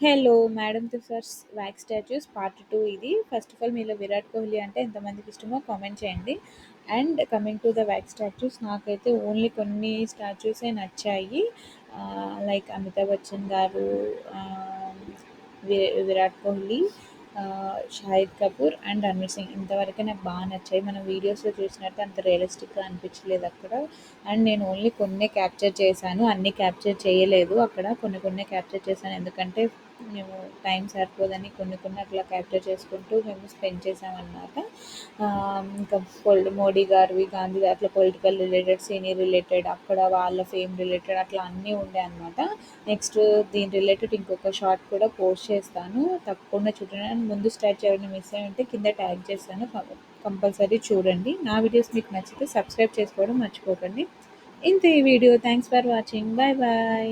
Hello Madame Tussauds wax statues part 2 ఇది. First of all మీలో విరాట్ కోహ్లీ అంటే ఎంతమందికి ఇష్టమో కామెంట్ చేయండి. And coming to the wack statues, నాకైతే ఓన్లీ కొన్ని స్టాచ్యూసే నచ్చాయి. లైక్ అమితాబ్ బచ్చన్ గారు, విరాట్ కోహ్లీ, షాహిద్ కపూర్ అండ్ రణ్వీర్ సింగ్, ఇంతవరకే నాకు బాగా నచ్చాయి. మనం వీడియోస్లో చూసినట్టు అంత రియలిస్టిక్గా అనిపించలేదు అక్కడ. అండ్ నేను ఓన్లీ కొన్నే క్యాప్చర్ చేశాను, అన్నీ క్యాప్చర్ చేయలేదు. అక్కడ కొన్ని కొన్నే క్యాప్చర్ చేశాను, ఎందుకంటే మేము టైం సరిపోదని కొన్ని కొన్ని అట్లా క్యాప్చర్ చేసుకుంటూ మేము స్పెండ్ చేసామన్నమాట. ఇంకా మోడీ గారివి, గాంధీ గారి అట్లా పొలిటికల్ రిలేటెడ్, సీనియర్ రిలేటెడ్, అక్కడ వాళ్ళ ఫేమ్ రిలేటెడ్ అట్లా అన్నీ ఉండే అనమాట. నెక్స్ట్ దీని రిలేటెడ్ ఇంకొక షార్ట్ కూడా పోస్ట్ చేస్తాను, తప్పకుండా చూడండి. అండ్ ముందు స్టార్ట్ చేయడం మిస్ అయ్యి ఉంటే కింద ట్యాగ్ చేస్తాను, కంపల్సరీ చూడండి. నా వీడియోస్ మీకు నచ్చితే సబ్స్క్రైబ్ చేసుకోవడం మర్చిపోకండి. ఇంతే ఈ వీడియో. Thanks for watching. Bye bye.